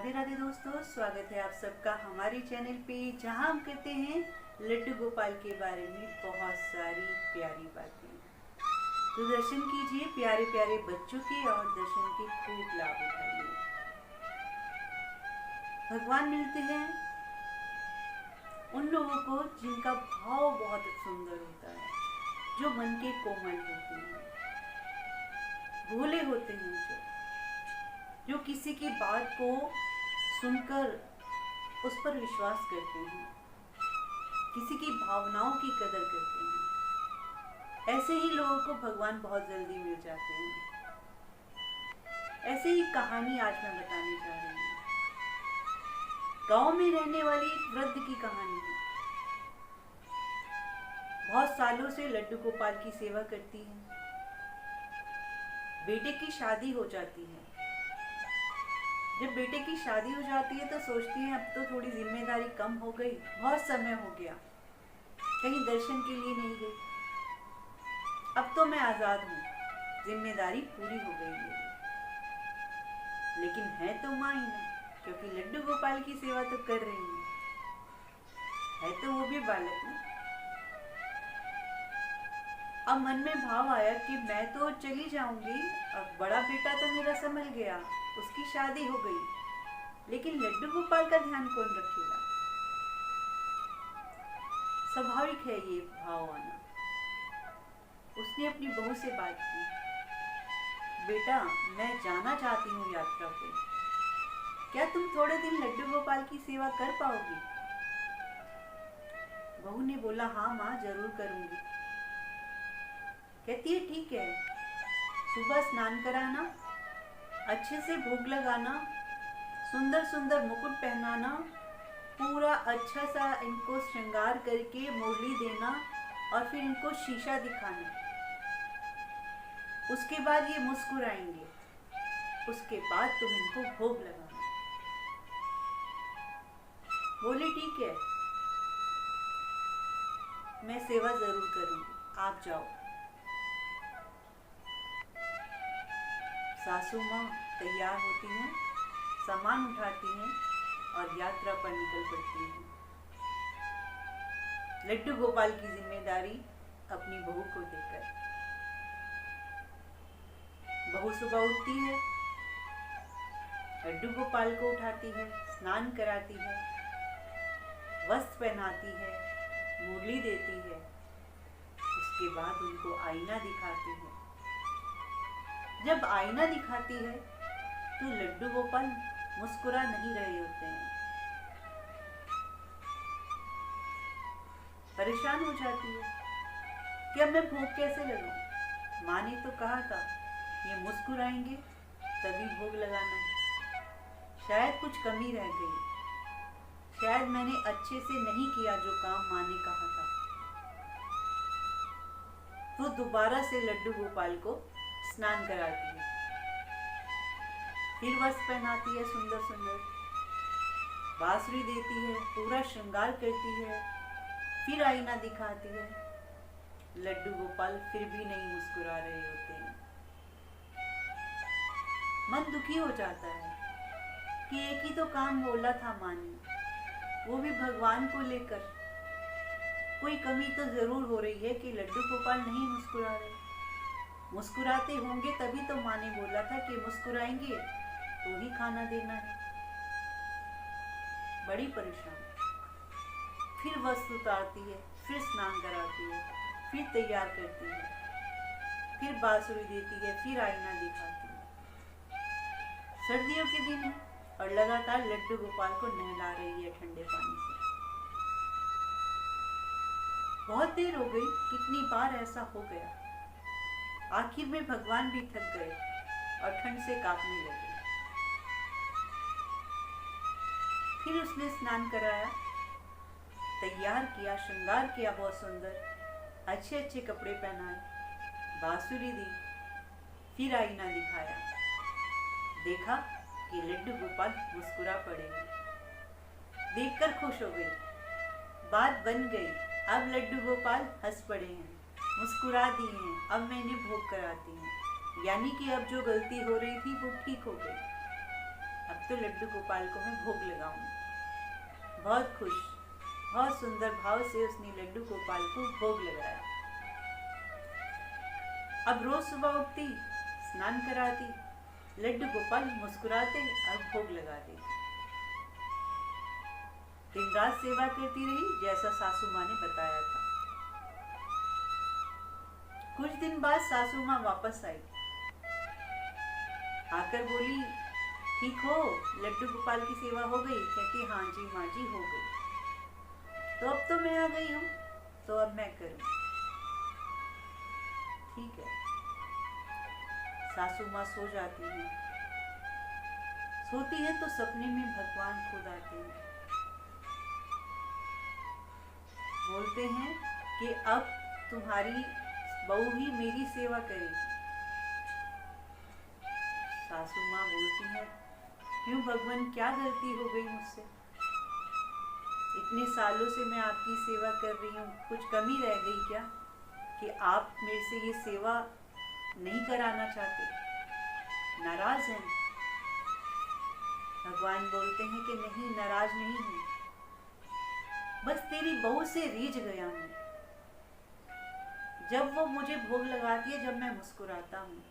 राधे राधे दोस्तों, स्वागत है आप सबका हमारे चैनल पे, जहां हम कहते हैं लड्डू गोपाल के बारे में बहुत सारी प्यारी बातें। तो दर्शन कीजिए प्यारे प्यारे बच्चों के और दर्शन के खूब लाभ उठाइए। भगवान मिलते हैं उन लोगों को जिनका भाव बहुत सुंदर होता है, जो मन के कोमल होते हैं, भोले होते हैं, जो किसी की बात को सुनकर उस पर विश्वास करते हैं, किसी की भावनाओं की कदर करते हैं। ऐसे ही लोगों को भगवान बहुत जल्दी मिल जाते हैं। ऐसे ही कहानी आज मैं बताने जा रही हूँ। गांव में रहने वाली एक वृद्ध की कहानी है। बहुत सालों से लड्डू गोपाल की सेवा करती है। बेटे की शादी हो जाती है। जब बेटे की शादी हो जाती है तो सोचती है अब तो थोड़ी जिम्मेदारी कम हो गई, बहुत समय हो गया, कहीं दर्शन के लिए नहीं गई, अब तो मैं आजाद हूँ, जिम्मेदारी पूरी हो गई मेरी। लेकिन है तो माँ ही ना, क्योंकि लड्डू गोपाल की सेवा तो कर रही है तो वो भी बालक ना। अब मन में भाव आया कि मैं तो चली जाऊंगी, अब बड़ा बेटा तो मेरा संभल गया, उसकी शादी हो गई, लेकिन लड्डू गोपाल का ध्यान कौन रखेगा। स्वाभाविक है ये भाव आना। उसने अपनी बहू से बात की, बेटा मैं जाना चाहती हूँ यात्रा पे, क्या तुम थोड़े दिन लड्डू गोपाल की सेवा कर पाओगी। बहू ने बोला हाँ माँ, जरूर करूंगी। कहती है ठीक है, सुबह स्नान कराना, अच्छे से भोग लगाना, सुंदर सुंदर मुकुट पहनाना, पूरा अच्छा सा इनको श्रृंगार करके मुरली देना और फिर इनको शीशा दिखाना। उसके बाद ये मुस्कुराएंगे, उसके बाद तुम इनको भोग लगाना। बोली ठीक है, मैं सेवा जरूर करूंगी, आप जाओ। सासू माँ तैयार होती हैं, सामान उठाती हैं और यात्रा पर निकल पड़ती हैं। लड्डू गोपाल की जिम्मेदारी अपनी बहू को देकर। बहू सुबह उठती है, लड्डू गोपाल को उठाती है, स्नान कराती है, वस्त्र पहनाती है, मुरली देती है, उसके बाद उनको आईना दिखाती है। जब आईना दिखाती है तो लड्डू गोपाल मुस्कुरा नहीं रहे होते हैं, परेशान हो जाती है कि अब मैं भोग कैसे लगाऊं। माँ ने तो कहा था ये मुस्कुराएंगे तभी भोग लगाना। शायद कुछ कमी रह गई, शायद मैंने अच्छे से नहीं किया जो काम माँ ने कहा था। वो दोबारा से लड्डू गोपाल को स्नान कराती है, फिर वस्त्र पहनाती है सुंदर सुंदर, बांसुरी देती है, पूरा श्रृंगार करती है, फिर आईना दिखाती है। लड्डू गोपाल फिर भी नहीं मुस्कुरा रहे होते हैं। मन दुखी हो जाता है कि एक ही तो काम बोला था माँ ने, वो भी भगवान को लेकर। कोई कमी तो जरूर हो रही है कि लड्डू गोपाल नहीं मुस्कुरा रहे। मुस्कुराते होंगे तभी तो माँ ने बोला था कि मुस्कुराएंगे तो ही खाना देना है। बड़ी परेशान। फिर वस्त्र उतारती है, फिर स्नान कराती है, फिर तैयार करती है, फिर बांसुरी देती है, फिर आईना दिखाती है। सर्दियों के दिन है और लगातार लड्डू गोपाल को नहला रही है ठंडे पानी से। बहुत देर हो गई, कितनी बार ऐसा हो गया। आखिर में भगवान भी थक गए और ठंड से कांपने लगे। फिर उसने स्नान कराया, तैयार किया, श्रृंगार किया बहुत सुंदर, अच्छे अच्छे कपड़े पहनाए, बांसुरी दी, फिर आईना दिखाया। देखा कि लड्डू गोपाल मुस्कुरा पड़े हैं। देखकर खुश हो गई, बात बन गई। अब लड्डू गोपाल हंस पड़े हैं, मुस्कुरा दिए हैं, अब मैं इन्हें भोग कराती हूँ। यानी कि अब जो गलती हो रही थी वो ठीक हो गई। अब अब तो लड्डू गोपाल को मैं भोग लगाऊंगी। बहुत खुश, बहुत सुंदर भाव से उसने लड्डू गोपाल को भोग लगाया। अब रोज सुबह उठती, स्नान कराती, लड्डू गोपाल मुस्कुराते और भोग लगाते। दिन रात सेवा करती रही जैसा सासू माँ ने बताया था। कुछ दिन बाद सासू माँ वापस आई, आकर बोली, ठीक हो, लड्डू गोपाल की सेवा हो गई? कहती, हाँ जी माँ जी, हो गई। तो अब तो मैं आ गई हूँ, तो अब मैं करूँ। ठीक है। सासू माँ सो जाती हैं। सोती है तो सपने में भगवान खुद आते हैं, बोलते हैं कि अब तुम्हारी बहू ही मेरी सेवा करेगी। सासू माँ बोलती है, क्यों भगवान, क्या गलती हो गई मुझसे? इतने सालों से मैं आपकी सेवा कर रही हूँ, कुछ कमी रह गई क्या कि आप मेरे से ये सेवा नहीं कराना चाहते? नाराज हैं? भगवान बोलते हैं कि नहीं, नाराज नहीं हूँ, बस तेरी बहू से रीझ गया हूँ। जब वो मुझे भोग लगाती है, जब मैं मुस्कुराता हूँ,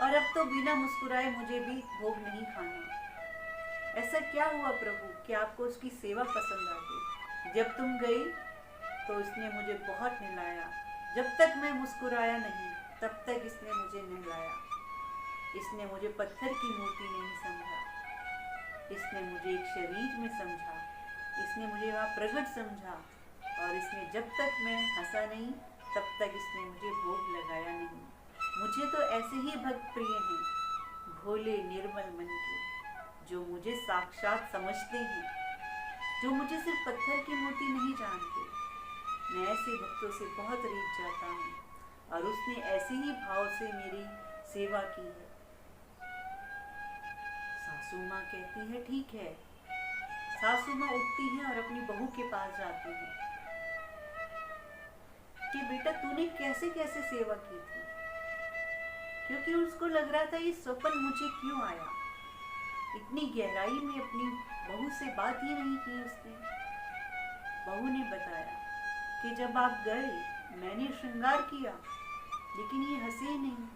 और अब तो बिना मुस्कुराए मुझे भी भोग नहीं खाना। ऐसा क्या हुआ प्रभु कि आपको उसकी सेवा पसंद आ गई? जब तुम गई तो उसने मुझे बहुत नहलाया, जब तक मैं मुस्कुराया नहीं तब तक इसने मुझे नहलाया। इसने मुझे पत्थर की मूर्ति नहीं समझा, इसने मुझे एक शरीर में समझा, इसने मुझे वहाँ प्रगट समझा, और इसने जब तक मैं हंसा नहीं तब तक इसने मुझे भोग लगाया नहीं। मुझे तो ऐसे ही भक्त प्रिय हैं, भोले निर्मल मन के, जो मुझे साक्षात समझते हैं, जो मुझे सिर्फ पत्थर की मूर्ति नहीं जानते। मैं ऐसे भक्तों से बहुत रीझ जाता हूँ, और उसने ऐसे ही भाव से मेरी सेवा की है। सासू माँ कहती है, ठीक है। सासू माँ उठती हैं और अपनी बहू के पास जाती हैं कि बेटा तूने कैसे कैसे सेवा की थी, क्योंकि उसको लग रहा था ये स्वप्न मुझे क्यों आया। इतनी गहराई में अपनी बहू से बात ही नहीं की उसने। बहू ने बताया कि जब आप गए मैंने श्रृंगार किया, लेकिन ये हंसे नहीं।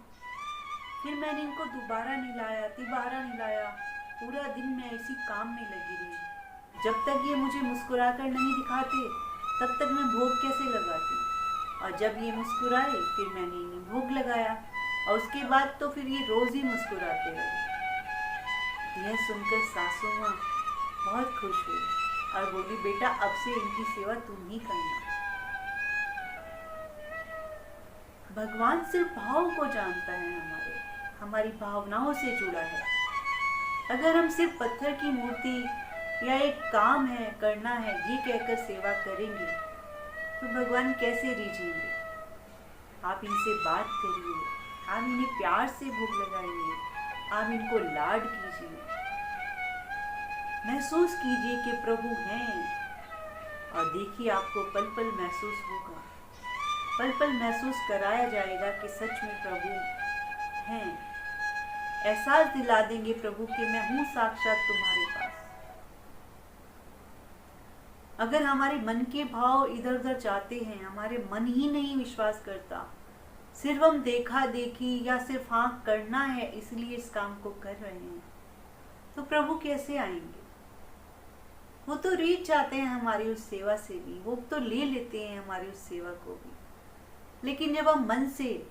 फिर मैंने इनको दोबारा नहलाया, तिबारा नहलाया, पूरा दिन मैं इसी काम में लगी रही। जब तक ये मुझे मुस्कुरा कर नहीं दिखाते तब तक मैं भोग कैसे लगाती, और जब ये मुस्कुराए फिर मैंने इन्हें भोग लगाया, और उसके बाद तो फिर ये रोज ही मुस्कुराते रहे। यह सुनकर सासू माँ बहुत खुश हुई और बोली, बेटा अब से इनकी सेवा तुम ही करना। भगवान सिर्फ भाव को जानता है, हमारी भावनाओं से जुड़ा है। अगर हम सिर्फ पत्थर की मूर्ति या एक काम है, करना है, ये कहकर सेवा करेंगे तो भगवान कैसे रीझेंगे? आप इनसे बात करिए, आप इन्हें प्यार से भोग लगाइए, आप इनको लाड कीजिए, महसूस कीजिए कि प्रभु हैं, और देखिए आपको पल पल महसूस होगा, पल पल महसूस कराया जाएगा कि सच में प्रभु हैं। एहसास दिला देंगे प्रभु कि मैं हूँ साक्षात तुम्हारे पास। अगर हमारे मन के भाव इधर उधर जाते हैं, हमारे मन ही नहीं विश्वास करता, सिर्फ हम देखा देखी या सिर्फ हाँ करना है इसलिए इस काम को कर रहे हैं, तो प्रभु कैसे आएंगे? वो तो रीझ जाते हैं हमारी उस सेवा से भी, वो तो ले लेते हैं हमारी उस सेवा को भी। लेकिन जब हम मन से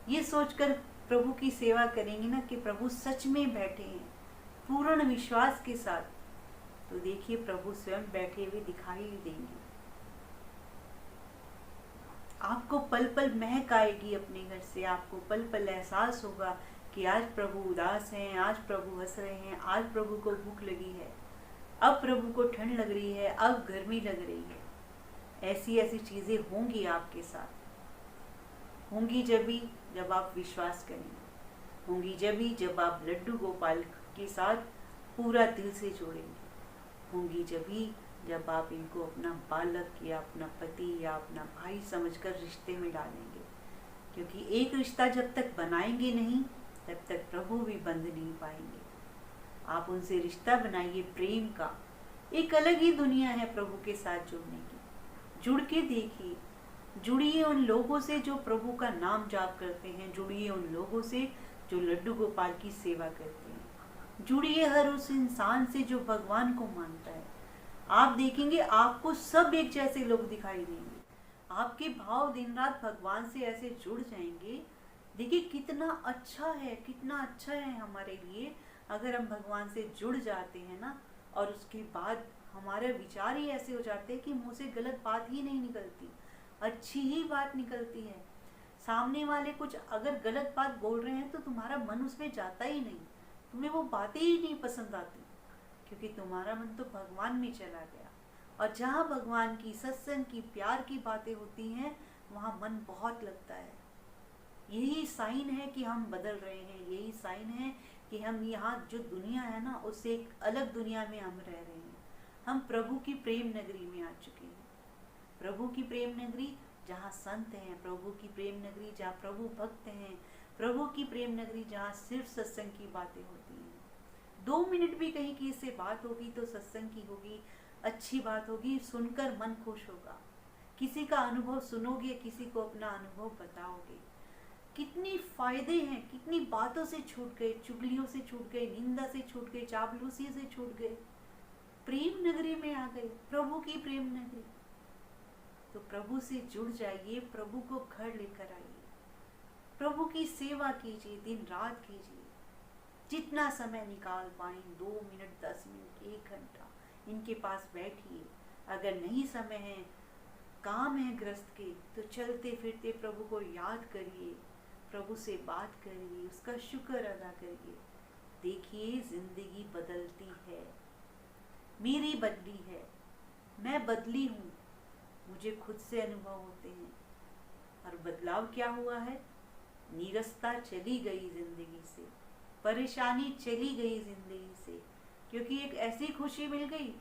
ये सोचकर प्रभु की सेवा करेंगे ना कि प्रभु सच में बैठे हैं पूर्ण विश्वास के साथ, तो देखिए प्रभु स्वयं बैठे हुए दिखाई देंगे। आपको पल पल महक आएगी अपने घर से, आपको पल पल एहसास होगा कि आज प्रभु उदास हैं, आज प्रभु हंस रहे हैं, आज प्रभु को भूख लगी है, अब प्रभु को ठंड लग रही है, अब गर्मी लग रही है। ऐसी ऐसी चीजें होंगी आपके साथ, होंगी जब आप विश्वास करेंगे, होंगी जब आप लड्डू गोपाल के साथ पूरा दिल से जोड़ेंगे, होंगी जब आप इनको अपना बालक या अपना पति या अपना भाई समझकर रिश्ते में डालेंगे। क्योंकि एक रिश्ता जब तक बनाएंगे नहीं तब तक प्रभु भी बंध नहीं पाएंगे। आप उनसे रिश्ता बनाइए प्रेम का। एक अलग ही दुनिया है प्रभु के साथ जुड़ने की। जुड़ के देखिए, जुड़िए उन लोगों से जो प्रभु का नाम जाप करते हैं, जुड़िए उन लोगों से जो लड्डू गोपाल की सेवा करते हैं, जुड़िए हर उस इंसान से जो भगवान को मानता है। आप देखेंगे आपको सब एक जैसे लोग दिखाई देंगे। आपके भाव दिन रात भगवान से ऐसे जुड़ जाएंगे। देखिए कितना अच्छा है, कितना अच्छा है हमारे लिए अगर हम भगवान से जुड़ जाते हैं ना, और उसके बाद हमारे विचार ही ऐसे हो जाते हैं कि मुंह से गलत बात ही नहीं निकलती, अच्छी ही बात निकलती है। सामने वाले कुछ अगर गलत बात बोल रहे हैं तो तुम्हारा मन उसमें जाता ही नहीं, तुम्हें वो बातें ही नहीं पसंद आती, क्योंकि तुम्हारा मन तो भगवान में चला गया। और जहाँ भगवान की, सत्संग की, प्यार की बातें होती हैं, वहाँ मन बहुत लगता है। यही साइन है कि हम बदल रहे हैं, यही साइन है कि हम यहाँ जो दुनिया है ना, उससे एक अलग दुनिया में हम रह रहे हैं। हम प्रभु की प्रेम नगरी में आ चुके हैं। प्रभु की प्रेम नगरी जहाँ संत हैं, प्रभु की प्रेम नगरी जहाँ प्रभु भक्त हैं, प्रभु की प्रेम नगरी जहाँ सिर्फ सत्संग की बातें होती हैं। 2 मिनट भी कहीं की इससे बात होगी तो सत्संग की होगी, अच्छी बात होगी, सुनकर मन खुश होगा। किसी का अनुभव सुनोगे, किसी को अपना अनुभव बताओगे। कितनी फायदे हैं, कितनी बातों से छूट गए, चुगलियों से छूट गए, निंदा से छूट गए, चापलूसी से छूट गए, प्रेम नगरी में आ गए, प्रभु की प्रेम नगरी। तो प्रभु से जुड़ जाइए, प्रभु को घर लेकर आइए, प्रभु की सेवा कीजिए, दिन रात कीजिए, जितना समय निकाल पाए, 2 मिनट, 10 मिनट, 1 घंटा इनके पास बैठिए। अगर नहीं समय है, काम है ग्रस्त के, तो चलते फिरते प्रभु को याद करिए, प्रभु से बात करिए, उसका शुक्र अदा करिए। देखिए जिंदगी बदलती है, मेरी बदली है, मैं बदली हूँ, मुझे खुद से अनुभव होते हैं। और बदलाव क्या हुआ है? नीरसता चली गई जिंदगी से, परेशानी चली गई जिंदगी से, क्योंकि एक ऐसी खुशी मिल गई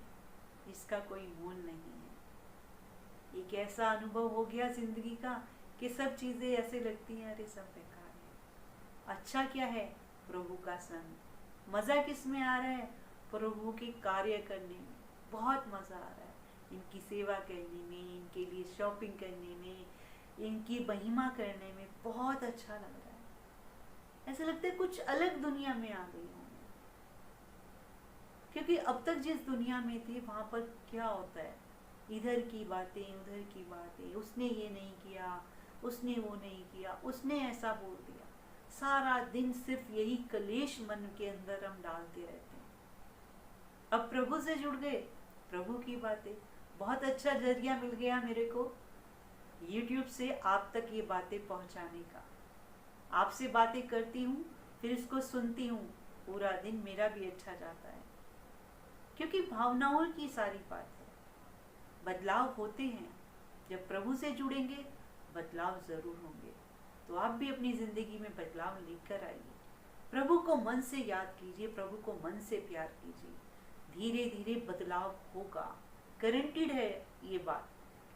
जिसका कोई मोल नहीं है। एक ऐसा अनुभव हो गया जिंदगी का कि सब चीजें ऐसे लगती हैं, अरे सब बेकार है। अच्छा क्या है? प्रभु का संग। मजा किस में आ रहा है? प्रभु के कार्य करने में बहुत मजा आ रहा है, इनकी सेवा करने में, इनके लिए शॉपिंग करने में, इनकी महिमा करने में बहुत अच्छा लग रहा है। ऐसा लगता है कुछ अलग दुनिया में आ गई हूँ, क्योंकि अब तक जिस दुनिया में थे वहां पर क्या होता है, इधर की बातें, उधर की बातें, उसने ये नहीं किया, उसने वो नहीं किया, उसने ऐसा बोल दिया, सारा दिन सिर्फ यही कलेश मन के अंदर हम डालते रहते हैं। अब प्रभु से जुड़ गए, प्रभु की बातें, बहुत अच्छा जरिया मिल गया मेरे को YouTube से आप तक ये बातें पहुंचाने का। आपसे बातें करती हूँ, फिर इसको सुनती हूँ, पूरा दिन मेरा भी अच्छा जाता है, क्योंकि भावनाओं की सारी बात है। बदलाव होते हैं, जब प्रभु से जुड़ेंगे बदलाव जरूर होंगे। तो आप भी अपनी जिंदगी में बदलाव लेकर आइए, प्रभु को मन से याद कीजिए, प्रभु को मन से प्यार कीजिए, धीरे धीरे बदलाव होगा। गारंटीड है ये बात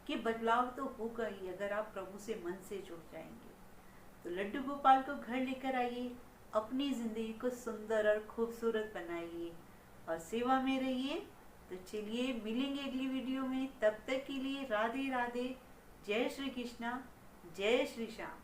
कि बदलाव तो होगा ही अगर आप प्रभु से मन से जुड़ जाएंगे। तो लड्डू गोपाल को घर लेकर आइए, अपनी जिंदगी को सुंदर और खूबसूरत बनाइए और सेवा में रहिए। तो चलिए मिलेंगे अगली वीडियो में, तब तक के लिए राधे राधे, जय श्री कृष्णा, जय श्री श्याम।